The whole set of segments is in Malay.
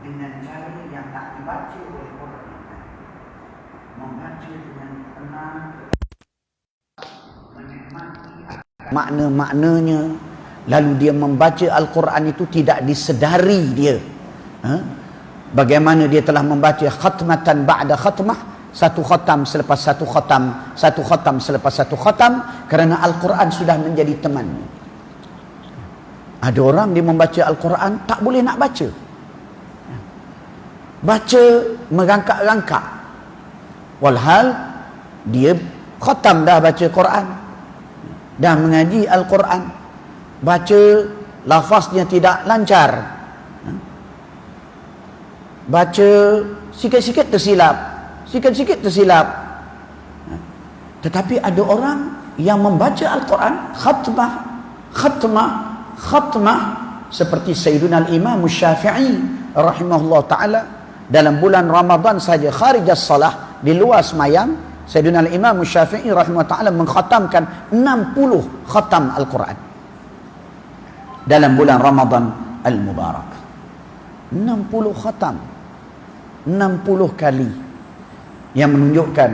dengan cara yang tak dibaca oleh orang lain. Membaca dengan tenang, menikmati makna-maknanya, lalu dia membaca Al-Quran itu tidak disedari dia. Bagaimana dia telah membaca khatmatan ba'da khatmah, satu khatam selepas satu khatam, satu khatam selepas satu khatam, kerana Al-Quran sudah menjadi temannya. Ada orang dia membaca Al-Quran tak boleh nak baca, baca merangkak-rangkak, walhal dia khatam dah baca Quran, dah mengaji Al-Quran, baca lafaznya tidak lancar, baca sikit-sikit tersilap, sikit-sikit tersilap. Tetapi ada orang yang membaca Al-Quran khatmah, khatmah, khatmah, seperti Sayyiduna Al-Imam Syafi'i rahimahullah ta'ala. Dalam bulan Ramadan saja, kharijas salah, di luar semayang, Sayyiduna Al-Imam Syafi'i rahimahullah ta'ala mengkhatamkan 60 khatam Al-Quran dalam bulan Ramadan Al-Mubarak. 60 khatam, 60 kali, yang menunjukkan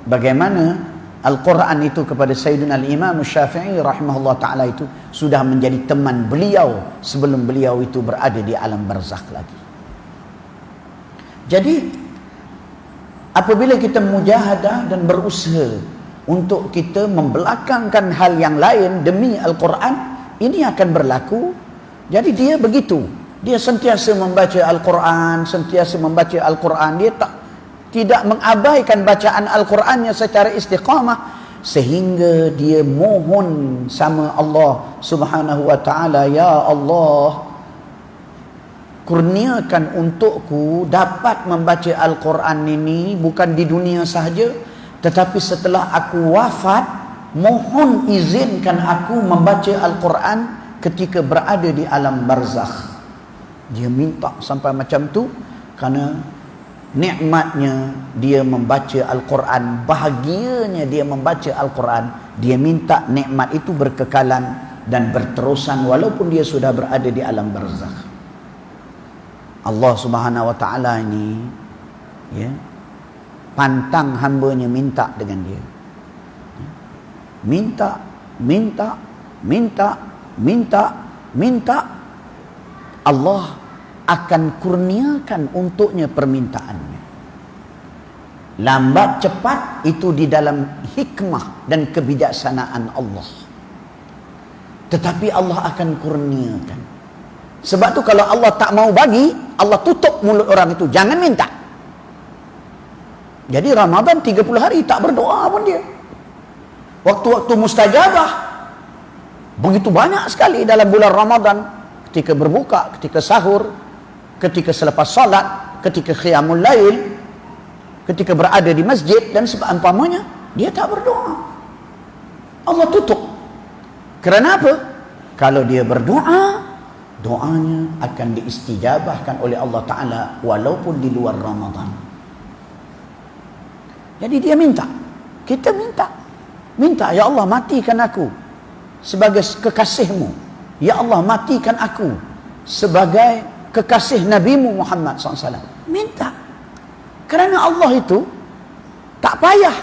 bagaimana Al-Quran itu kepada Sayyidina Al-Imam Syafi'i rahimahullah ta'ala itu sudah menjadi teman beliau sebelum beliau itu berada di alam barzakh lagi. Jadi apabila kita mujahadah dan berusaha untuk kita membelakangkan hal yang lain demi Al-Quran, ini akan berlaku. Jadi dia begitu, dia sentiasa membaca Al-Quran, sentiasa membaca Al-Quran, dia tidak mengabaikan bacaan Al-Qurannya secara istiqamah, sehingga dia mohon sama Allah Subhanahu wa ta'ala, ya Allah, kurniakan untukku dapat membaca Al-Quran ini bukan di dunia sahaja, tetapi setelah aku wafat, mohon izinkan aku membaca Al-Quran ketika berada di alam barzakh. Dia minta sampai macam tu kerana nikmatnya dia membaca Al-Quran, bahagianya dia membaca Al-Quran. Dia minta nikmat itu berkekalan dan berterusan walaupun dia sudah berada di alam barzakh. Allah Subhanahu wa ta'ala ini, ya, pantang hambanya minta dengan dia. Minta, minta, minta, minta, minta, Allah akan kurniakan untuknya permintaannya. Lambat cepat itu di dalam hikmah dan kebijaksanaan Allah, tetapi Allah akan kurniakan. Sebab tu kalau Allah tak mau bagi, Allah tutup mulut orang itu, jangan minta. Jadi Ramadan 30 hari tak berdoa pun dia. Waktu-waktu mustajabah begitu banyak sekali dalam bulan Ramadan, ketika berbuka, ketika sahur, ketika selepas salat, ketika qiyamul lail, ketika berada di masjid dan seumpamanya, dia tak berdoa. Allah tutup. Kerana apa? Kalau dia berdoa, doanya akan diistijabahkan oleh Allah Ta'ala walaupun di luar Ramadan. Jadi dia minta, kita minta, minta, ya Allah matikan aku sebagai kekasihmu, ya Allah matikan aku sebagai kekasih Nabi-Mu Muhammad SAW. Minta. Kerana Allah itu tak payah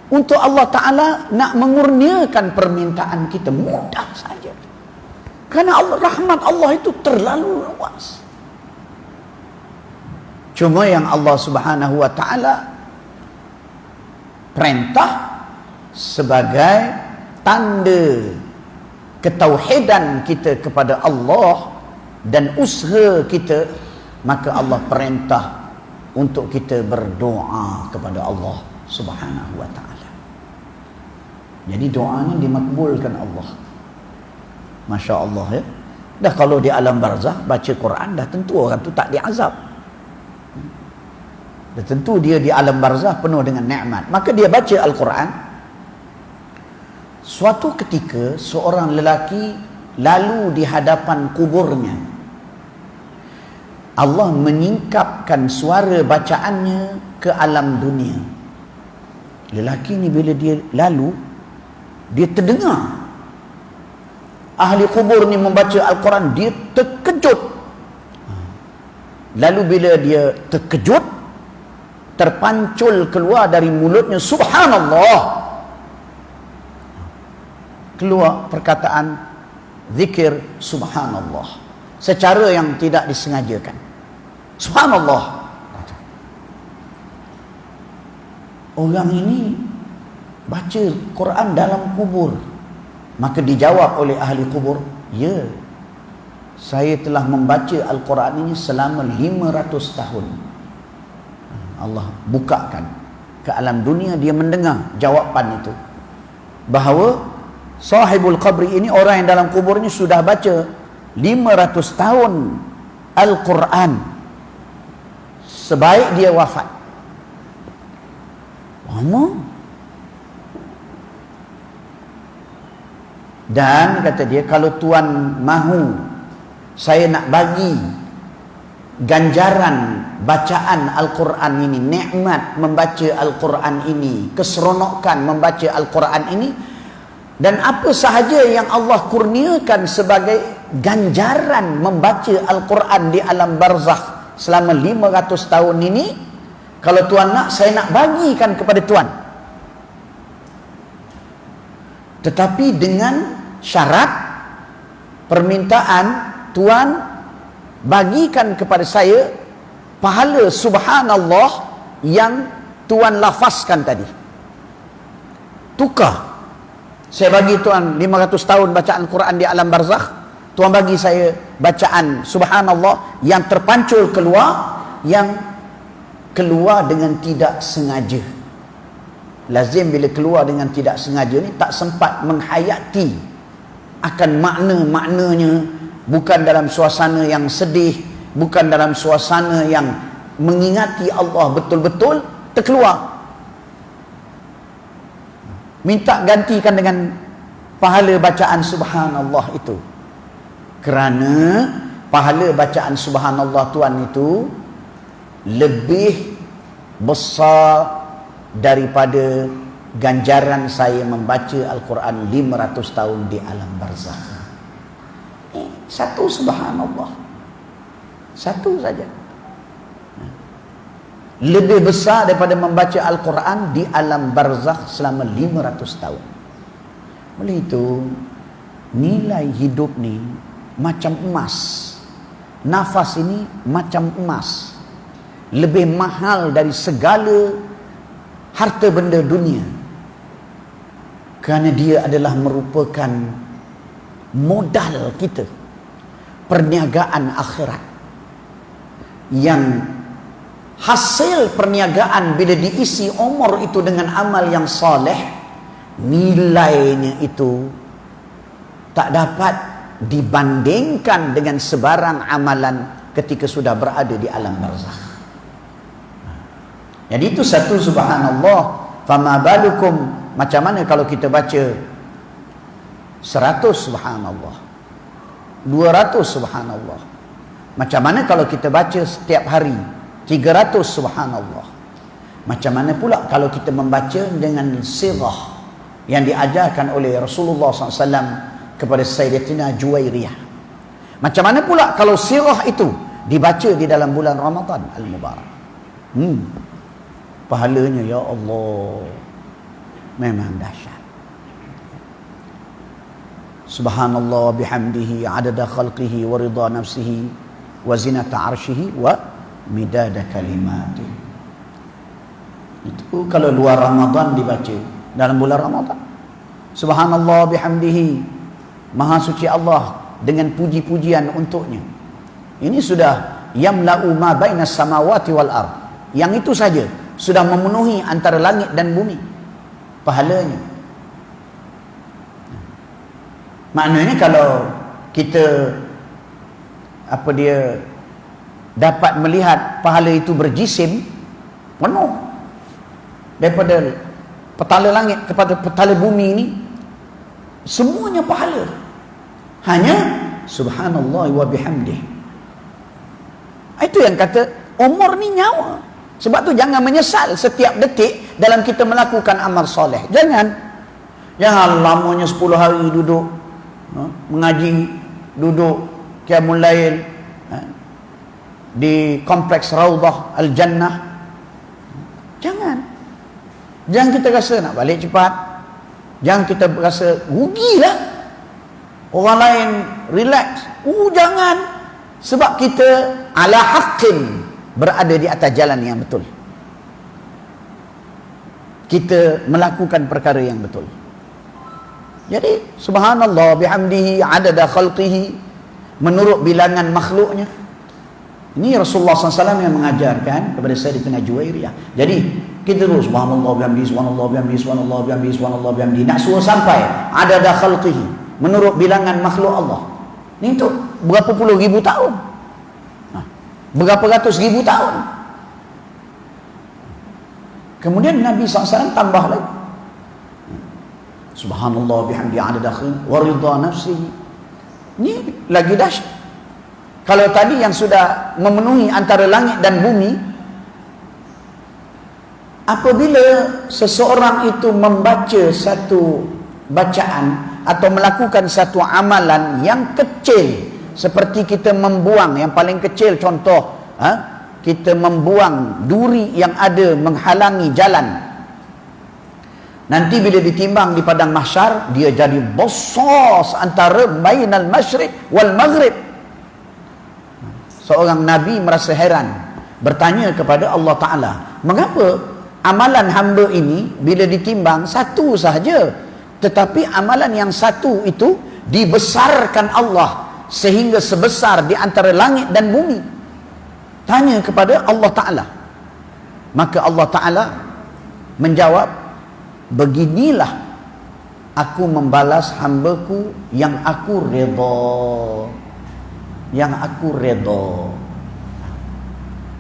untuk Allah Ta'ala nak mengurniakan permintaan kita, mudah saja. Kerana Allah, rahmat Allah itu terlalu luas. Cuma yang Allah Subhanahu wa ta'ala perintah sebagai tanda ketauhidan kita kepada Allah dan usaha kita, maka Allah perintah untuk kita berdoa kepada Allah Subhanahu wa ta'ala. Jadi doanya dimakbulkan Allah. Masya Allah, ya. Dah kalau di alam barzakh baca Quran, dah tentu orang tu tak diazab. Dah tentu dia di alam barzakh penuh dengan nikmat. Maka dia baca Al-Quran. Suatu ketika seorang lelaki lalu di hadapan kuburnya. Allah menyingkapkan suara bacaannya ke alam dunia. Lelaki ni bila dia lalu, dia terdengar ahli kubur ni membaca Al-Quran, dia terkejut. Lalu bila dia terkejut, terpancul keluar dari mulutnya, subhanallah, keluar perkataan zikir subhanallah secara yang tidak disengajakan. Subhanallah. Orang ini baca Quran dalam kubur. Maka dijawab oleh ahli kubur, ya, saya telah membaca Al-Quran ini selama 500 tahun. Allah bukakan ke alam dunia, dia mendengar jawapan itu, bahawa sahibul qabri ini, orang yang dalam kuburnya, sudah baca 500 tahun Al-Quran sebaik dia wafat. Lama. Dan kata dia, kalau Tuan mahu saya nak bagi ganjaran bacaan Al-Quran ini, nikmat membaca Al-Quran ini, keseronokan membaca Al-Quran ini, dan apa sahaja yang Allah kurniakan sebagai ganjaran membaca Al-Quran di alam barzakh selama 500 tahun ini, kalau Tuan nak, saya nak bagikan kepada Tuan. Tetapi dengan syarat, permintaan Tuan bagikan kepada saya pahala subhanallah yang Tuan lafazkan tadi. Tukar. Saya bagi Tuan 500 tahun bacaan Quran di alam barzakh, Tuan bagi saya bacaan subhanallah yang terpancul keluar, yang keluar dengan tidak sengaja. Lazim bila keluar dengan tidak sengaja ni, tak sempat menghayati akan makna-maknanya, bukan dalam suasana yang sedih, bukan dalam suasana yang mengingati Allah betul-betul, terkeluar. Minta gantikan dengan pahala bacaan subhanallah itu. Kerana pahala bacaan subhanallah Tuan itu lebih besar daripada ganjaran saya membaca Al-Quran 500 tahun di alam barzakh. Satu subhanallah, satu saja, lebih besar daripada membaca Al-Quran di alam barzakh selama 500 tahun. Oleh itu, nilai hidup ni macam emas. Nafas ini macam emas, lebih mahal dari segala harta benda dunia, kerana dia adalah merupakan modal kita, perniagaan akhirat, yang hasil perniagaan bila diisi umur itu dengan amal yang soleh, nilainya itu tak dapat dibandingkan dengan sebarang amalan ketika sudah berada di alam barzakh. Jadi itu satu subhanallah. Fama balukum, macam mana kalau kita baca 100 subhanallah, 200 subhanallah. Macam mana kalau kita baca setiap hari 300 subhanallah. Macam mana pula kalau kita membaca dengan sirah yang diajarkan oleh Rasulullah SAW kepada Sayyidatina Juwairiyah. Macam mana pula kalau sirah itu dibaca di dalam bulan Ramadan Al-Mubarak. Pahalanya, ya Allah, memang dahsyat. Subhanallah bihamdihi adada khalqihi wa ridha nafsihi wa zinata arshihi wa midada kalimati. Itu kalau luar Ramadan dibaca, dalam bulan Ramadan. Subhanallah bihamdihi, maha suci Allah dengan puji-pujian untuknya. Ini sudah yamla'u ma bainas samawati wal ard. Yang itu saja sudah memenuhi antara langit dan bumi pahalanya. Maknanya kalau kita dapat melihat pahala itu berjisim penuh, daripada petala langit kepada petala bumi ini, semuanya pahala. Hanya subhanallah wa bihamdih. Itu yang kata umur ni nyawa. Sebab tu jangan menyesal setiap detik dalam kita melakukan amal soleh. Jangan lamanya 10 hari duduk mengaji, duduk qiyamul lail, di kompleks Raudhah Al-Jannah. Jangan kita rasa nak balik cepat. Jangan kita rasa rugilah orang lain relax. Jangan. Sebab kita ala haqqin, berada di atas jalan yang betul. Kita melakukan perkara yang betul. Jadi subhanallah bihamdihi adada khalqihi, menurut bilangan makhluknya. Ini Rasulullah SAW yang mengajarkan kepada Sayyidatina Juwairiyah. Jadi kita terus subhanallah bihamdihi, subhanallah bihamdihi, subhanallah bihamdihi, subhanallah bihamdihi, nak suruh sampai adada khalqihi, menurut bilangan makhluk Allah. Ini untuk berapa puluh ribu tahun, berapa ratus ribu tahun. Kemudian Nabi SAW tambah lagi, subhanallah bihamdihi adada khalqihi wa ridha nafsihi. Ini lagi dahsyat. Kalau tadi yang sudah memenuhi antara langit dan bumi, apabila seseorang itu membaca satu bacaan atau melakukan satu amalan yang kecil, seperti kita membuang, yang paling kecil contoh, kita membuang duri yang ada menghalangi jalan, nanti bila ditimbang di padang mahsyar, dia jadi besar antara bainal masyriq wal maghrib. Seorang Nabi merasa heran, bertanya kepada Allah Ta'ala, mengapa amalan hamba ini bila ditimbang satu sahaja, tetapi amalan yang satu itu dibesarkan Allah sehingga sebesar di antara langit dan bumi? Tanya kepada Allah Ta'ala. Maka Allah Ta'ala menjawab, beginilah aku membalas hambaku yang aku redha.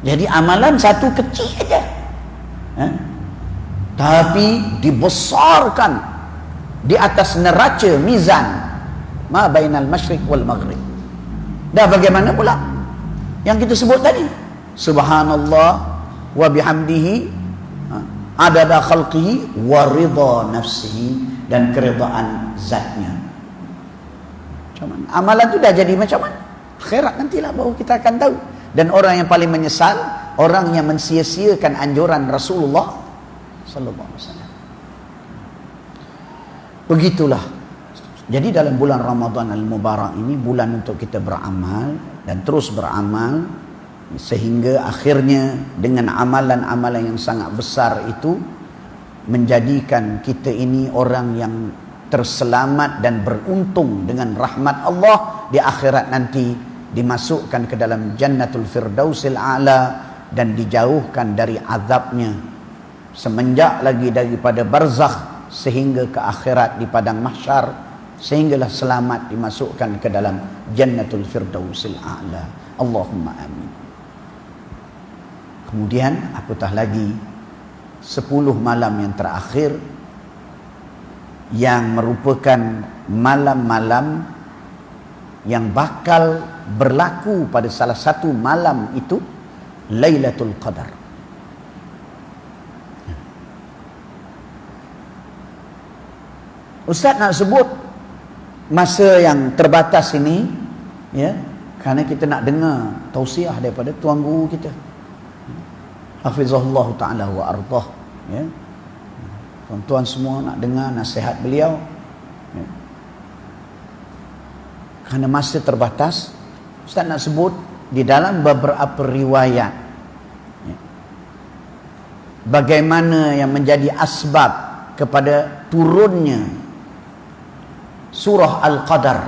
Jadi amalan satu kecil saja, tapi dibesarkan di atas neraca mizan ma bainal masyriq wal maghrib. Dah bagaimana pula yang kita sebut tadi, subhanallah wa bihamdihi adada khalqihi wa ridha nafsihi, dan keredaan zatnya. Macam mana amalan tu dah jadi macam mana? Akhirat nantilah baru kita akan tahu. Dan orang yang paling menyesal, orang yang mensia-siakan anjuran Rasulullah sallallahu alaihi wasallam. Begitulah. Jadi dalam bulan Ramadan al-Mubarak ini, bulan untuk kita beramal dan terus beramal, sehingga akhirnya dengan amalan-amalan yang sangat besar itu menjadikan kita ini orang yang terselamat dan beruntung dengan rahmat Allah di akhirat nanti, dimasukkan ke dalam Jannatul Firdausil A'la dan dijauhkan dari azabnya semenjak lagi daripada barzakh sehingga ke akhirat di padang mahsyar, sehinggalah selamat dimasukkan ke dalam Jannatul Firdausil A'la. Allahumma amin. Kemudian apatah lagi 10 malam yang terakhir, yang merupakan malam-malam yang bakal berlaku pada salah satu malam itu, Lailatul Qadar. Ustaz nak sebut masa yang terbatas ini, ya, kerana kita nak dengar tausiah daripada tuan guru kita, hafizahullah ta'ala wa ardah, ya. Tuan-tuan semua nak dengar nasihat beliau, ya. Kerana masa terbatas, Ustaz nak sebut di dalam beberapa riwayat, ya, bagaimana yang menjadi asbab kepada turunnya surah Al-Qadar,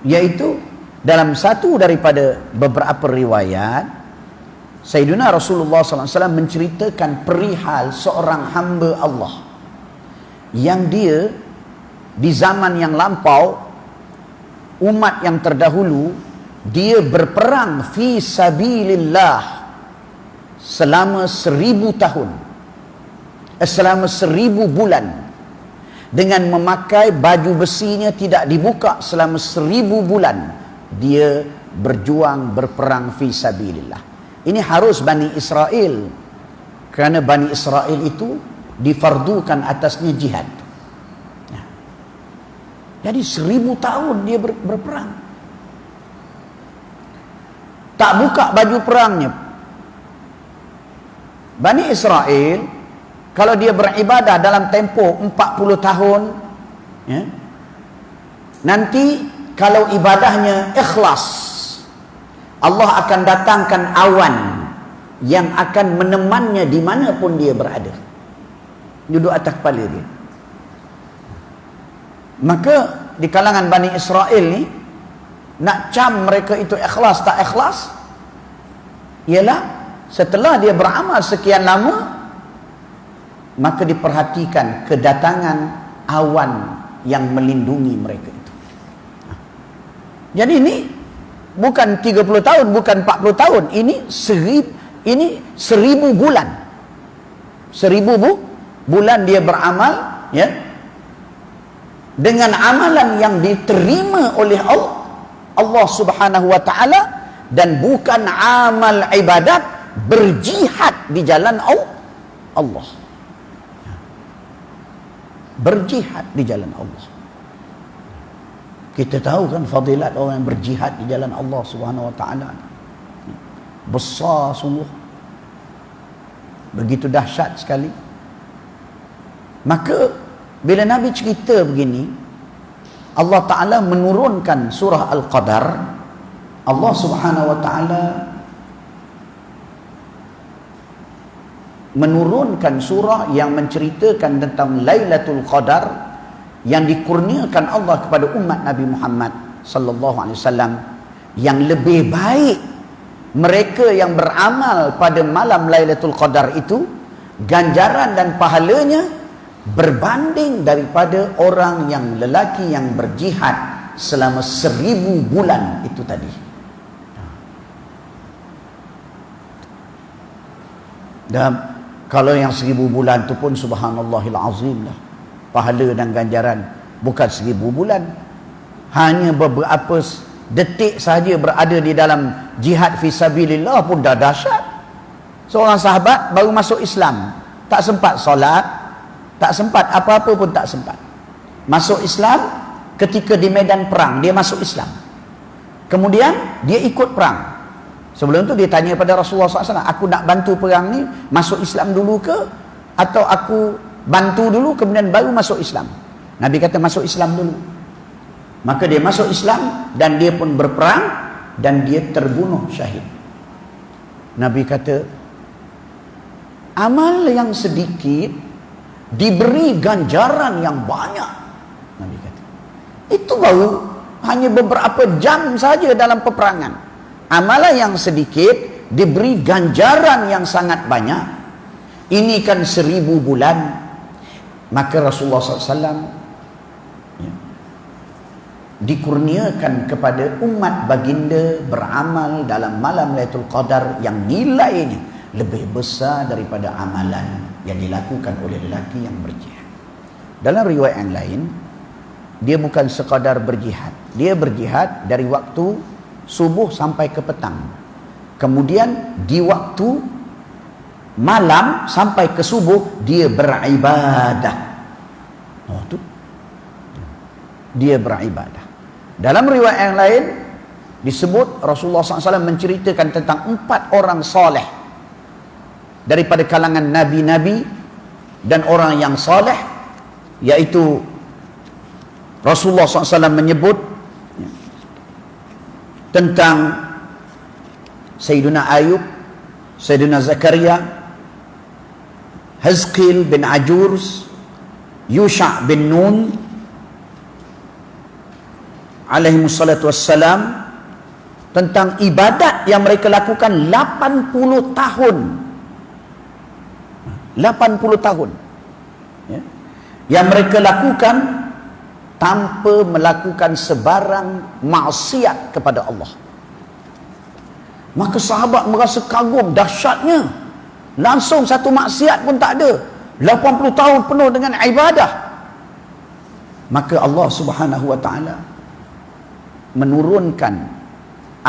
iaitu dalam satu daripada beberapa riwayat, Sayyidina Rasulullah SAW menceritakan perihal seorang hamba Allah yang dia di zaman yang lampau, umat yang terdahulu, dia berperang fi sabilillah selama 1000 tahun, selama 1000 bulan, dengan memakai baju besinya tidak dibuka selama 1000 bulan. Dia berjuang berperang fi sabilillah. Ini harus Bani Israel, kerana Bani Israel itu difardukan atasnya jihad. Jadi 1000 tahun dia berperang. tak buka baju perangnya. Bani Israel, kalau dia beribadah dalam tempoh 40 tahun, ya, nanti kalau ibadahnya ikhlas, Allah akan datangkan awan yang akan menemannya dimanapun dia berada, duduk atas kepala dia. Maka di kalangan Bani Israel ni, nak cam mereka itu ikhlas tak ikhlas, ialah setelah dia beramal sekian lama, maka diperhatikan kedatangan awan yang melindungi mereka itu. Jadi ini bukan 30 tahun, bukan 40 tahun, ini 1000 bulan. 1000 bulan dia beramal, ya, dengan amalan yang diterima oleh Allah Subhanahu wa taala, dan bukan amal ibadat, berjihad di jalan Allah. Berjihad di jalan Allah. Kita tahu kan fadilat orang yang berjihad di jalan Allah Subhanahu wa taala. Besar sungguh. Begitu dahsyat sekali. Maka bila Nabi cerita begini, Allah Ta'ala menurunkan surah Al-Qadar. Allah Subhanahu wa ta'ala menurunkan surah yang menceritakan tentang Lailatul Qadar yang dikurniakan Allah kepada umat Nabi Muhammad sallallahu alaihi wasallam, yang lebih baik mereka yang beramal pada malam Lailatul Qadar itu, ganjaran dan pahalanya berbanding daripada orang yang lelaki yang berjihad selama 1000 bulan itu tadi. Dan kalau yang 1000 bulan tu pun subhanallahil azim lah, pahala dan ganjaran. Bukan 1000 bulan, hanya beberapa detik sahaja berada di dalam jihad fisabilillah pun dah dahsyat. Seorang sahabat baru masuk Islam, tak sempat solat, tak sempat apa-apa pun, tak sempat. Masuk Islam ketika di medan perang, dia masuk Islam. Kemudian dia ikut perang. Sebelum tu dia tanya pada Rasulullah SAW, aku nak bantu perang ni, masuk Islam dulu ke, atau aku bantu dulu kemudian baru masuk Islam? Nabi kata masuk Islam dulu. Maka dia masuk Islam dan dia pun berperang dan dia terbunuh syahid. Nabi kata, amal yang sedikit diberi ganjaran yang banyak. Nabi kata, itu baru hanya beberapa jam saja dalam peperangan. Amalan yang sedikit diberi ganjaran yang sangat banyak. Ini kan 1000 bulan. Maka Rasulullah SAW dikurniakan kepada umat baginda beramal dalam malam Lailatul Qadar yang nilainya lebih besar daripada amalan yang dilakukan oleh lelaki yang berjihad. Dalam riwayat yang lain, dia bukan sekadar berjihad, dia berjihad dari waktu subuh sampai ke petang. Kemudian di waktu malam sampai ke subuh dia beribadah. Oh tu, dia beribadah. Dalam riwayat yang lain disebut Rasulullah SAW menceritakan tentang 4 orang soleh daripada kalangan nabi-nabi dan orang yang soleh, yaitu Rasulullah SAW menyebut tentang Sayyidina Ayub, Sayyidina Zakaria, Hazqil bin Ajurz, Yusha' bin Nun alaihimussalatu wassalam, tentang ibadat yang mereka lakukan 80 tahun. 80 tahun, ya, yang mereka lakukan tanpa melakukan sebarang maksiat kepada Allah. Maka sahabat merasa kagum dahsyatnya, langsung satu maksiat pun tak ada, 80 tahun penuh dengan ibadah. Maka Allah Subhanahu wa ta'ala menurunkan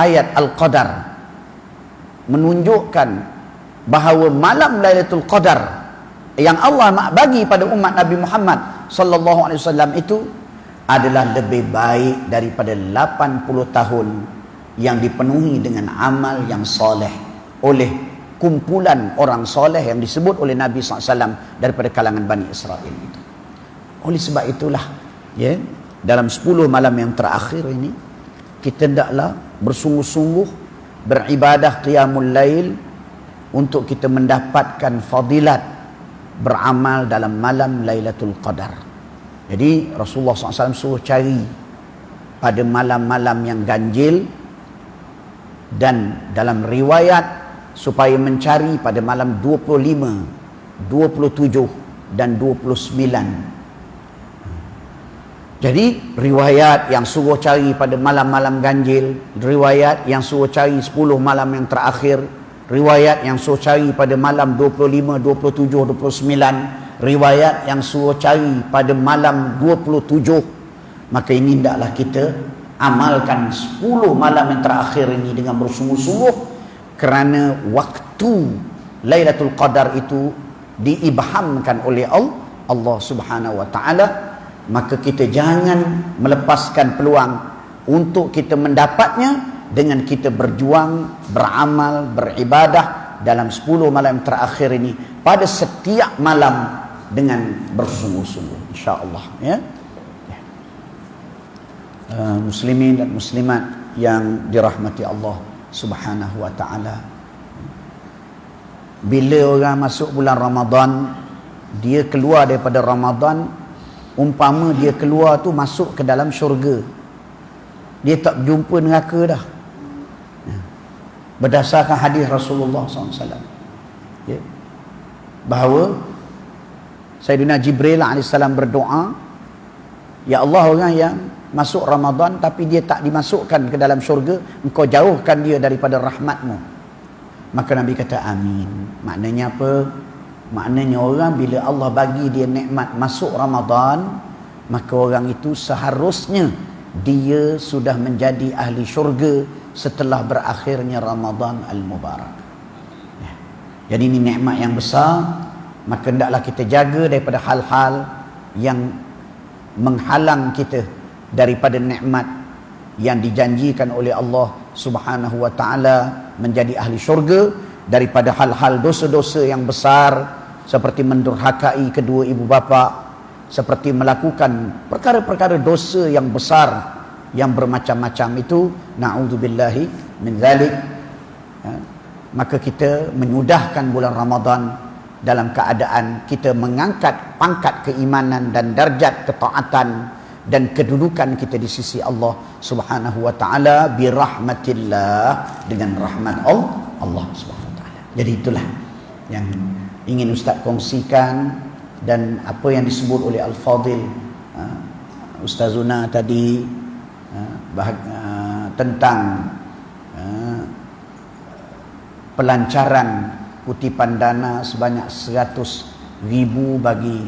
ayat Al-Qadar, menunjukkan bahawa malam Lailatul Qadar yang Allah nak bagi pada umat Nabi Muhammad sallallahu alaihi wasallam itu adalah lebih baik daripada 80 tahun yang dipenuhi dengan amal yang soleh oleh kumpulan orang soleh yang disebut oleh Nabi SAW daripada kalangan Bani Israel itu. Oleh sebab itulah, ya, dalam 10 malam yang terakhir ini kita hendaklah bersungguh-sungguh beribadah qiyamul lail untuk kita mendapatkan fadilat beramal dalam malam Lailatul Qadar. Jadi Rasulullah SAW suruh cari pada malam-malam yang ganjil, dan dalam riwayat supaya mencari pada malam 25, 27 dan 29. Jadi riwayat yang suruh cari pada malam-malam ganjil, riwayat yang suruh cari 10 malam yang terakhir, riwayat yang suruh cari pada malam 25, 27, 29, riwayat yang suruh cari pada malam 27. Maka ini hendaklah kita amalkan 10 malam yang terakhir ini dengan bersungguh-sungguh, kerana waktu Lailatul Qadar itu diibhamkan oleh Allah Subhanahu wa taala. Maka kita jangan melepaskan peluang untuk kita mendapatnya dengan kita berjuang, beramal, beribadah dalam 10 malam terakhir ini pada setiap malam dengan bersungguh-sungguh, insya-Allah, ya. Muslimin dan muslimat yang dirahmati Allah Subhanahu wa taala, bila orang masuk bulan Ramadan, dia keluar daripada Ramadan, umpama dia keluar tu masuk ke dalam syurga, dia tak berjumpa neraka dah, berdasarkan hadis Rasulullah SAW, ya, bahawa Sayyidina Jibril AS berdoa, ya Allah, orang yang masuk Ramadan tapi dia tak dimasukkan ke dalam syurga, engkau jauhkan dia daripada rahmatmu. Maka Nabi kata amin. Maknanya apa? Maknanya orang bila Allah bagi dia nikmat masuk Ramadan, maka orang itu seharusnya dia sudah menjadi ahli syurga setelah berakhirnya Ramadan al-Mubarak. Ya. Jadi ini nikmat yang besar, maka hendaklah kita jaga daripada hal-hal yang menghalang kita daripada nikmat yang dijanjikan oleh Allah Subhanahu wa taala menjadi ahli syurga, daripada hal-hal dosa-dosa yang besar seperti mendurhakai kedua ibu bapa, seperti melakukan perkara-perkara dosa yang besar yang bermacam-macam itu, na'udzubillahi min zalik. Maka kita menyudahkan bulan Ramadan dalam keadaan kita mengangkat pangkat keimanan dan darjat ketaatan dan kedudukan kita di sisi Allah Subhanahu wa taala birahmatillah, dengan rahmat Allah Subhanahu wa taala. Jadi itulah yang ingin Ustaz kongsikan, dan apa yang disebut oleh Al-Fadil Ustazuna tadi tentang pelancaran kutipan dana sebanyak 100,000 bagi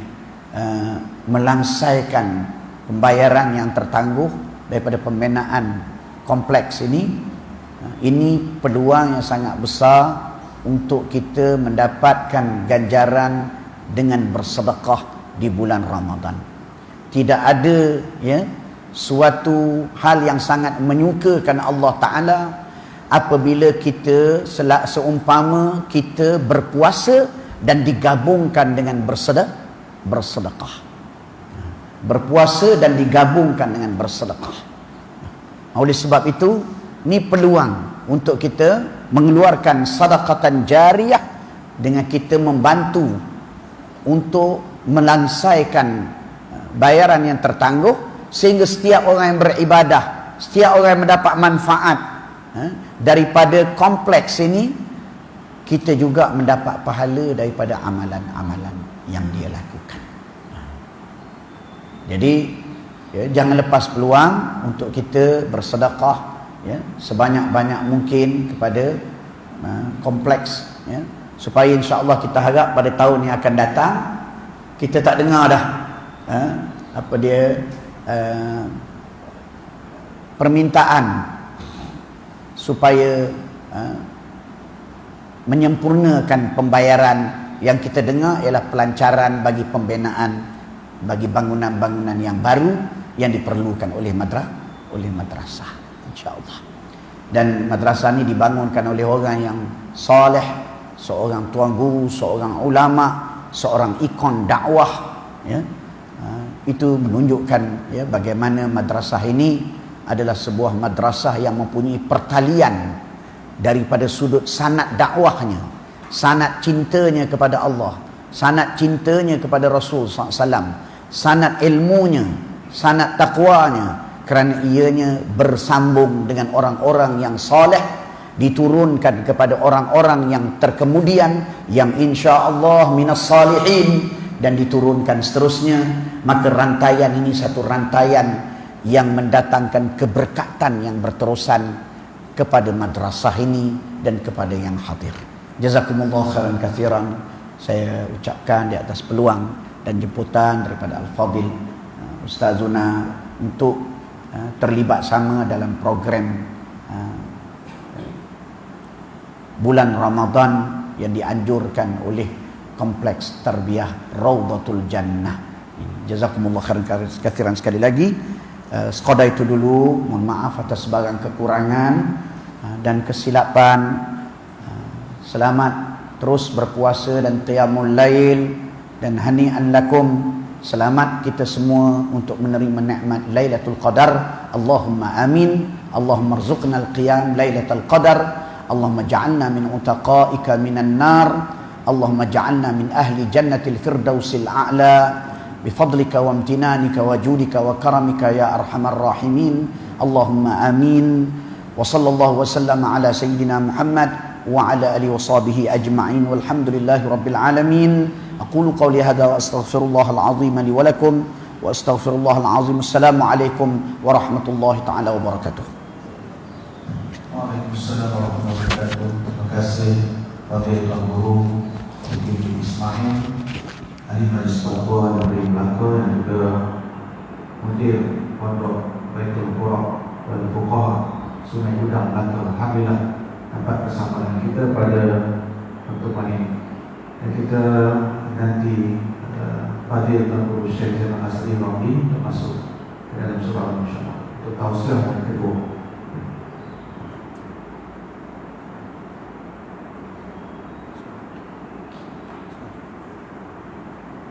melangsaikan pembayaran yang tertangguh daripada pembinaan kompleks ini peluang yang sangat besar untuk kita mendapatkan ganjaran dengan bersedekah di bulan Ramadan. Tidak ada, ya, suatu hal yang sangat menyukakan Allah Ta'ala apabila kita seumpama kita berpuasa dan digabungkan dengan bersedekah. Berpuasa dan digabungkan dengan bersedekah. Oleh sebab itu, ini peluang untuk kita mengeluarkan sedekatan jariyah dengan kita membantu untuk melangsaikan bayaran yang tertangguh, sehingga setiap orang yang beribadah, setiap orang yang mendapat manfaat daripada kompleks ini, kita juga mendapat pahala daripada amalan-amalan yang dia lakukan. Jadi, ya, jangan lepas peluang untuk kita bersedekah, ya, sebanyak-banyak mungkin kepada kompleks, ya, supaya insya-Allah kita harap pada tahun yang akan datang kita tak dengar dah permintaan supaya menyempurnakan pembayaran. Yang kita dengar ialah pelancaran bagi pembinaan, bagi bangunan-bangunan yang baru yang diperlukan oleh madrasah, insya-Allah. Dan madrasah ini dibangunkan oleh orang yang soleh, seorang tuan guru, seorang ulama, seorang ikon dakwah, ya. Itu menunjukkan ya bagaimana madrasah ini adalah sebuah madrasah yang mempunyai pertalian daripada sudut sanad dakwahnya, sanad cintanya kepada Allah, sanad cintanya kepada Rasul SAW, sanad ilmunya, sanad takwanya, kerana ianya bersambung dengan orang-orang yang soleh, diturunkan kepada orang-orang yang terkemudian, yang insya-Allah minas salihin, dan diturunkan seterusnya. Maka rantaian ini satu rantaian yang mendatangkan keberkatan yang berterusan kepada madrasah ini dan kepada yang hadir. Jazakumullah khairan katsiran. Saya ucapkan di atas peluang dan jemputan daripada Al-Fadil Ustazuna untuk terlibat sama dalam program bulan Ramadan yang dianjurkan oleh Kompleks Tarbiyah Raudhatul Jannah. Jazakumullah khairan katsiran sekali lagi. Sekadar itu dulu, mohon maaf atas sebarang kekurangan dan kesilapan. Selamat terus berpuasa dan qiyamul lail, dan hani'an lakum. Selamat kita semua untuk menerima nikmat Lailatul Qadar. Allahumma amin. Allahumma rzuqna al-qiyam Lailatul Qadar. Allahumma ja'alna min utaqaika minan nar. Allahumma ja'alna min ahli jannatil firdausil a'la bifadlika wa amtinanika wa judika wa karamika ya arhamar rahimin. Allahumma amin. Wa sallallahu wa sallama ala sayyidina Muhammad wa ala alihi wa sahbihi ajma'in walhamdulillahi rabbil alamin. أقول قولي هذا وأستغفر الله العظيم لي ولكم وأستغفر الله العظيم. السلام عليكم ورحمة الله تعالى وبركاته. Waalaikumsalam warahmatullahi wabarakatuh. Terima kasih Fadil Tuan Guru Ibnu Ismail, ahli majlis fatwa dari Melaka, dan juga mudir Pondok Baitul Qura wal Fuqaha Sungai Udang Melaka. Alhamdulillah dapat bersama dengan kita pada pertemuan ini. Dan kita nanti Fadil Tuan Guru Syekh Zainal Asri Ramli masuk ke dalam surah Al-Insyaallah untuk tausiah yang kedua.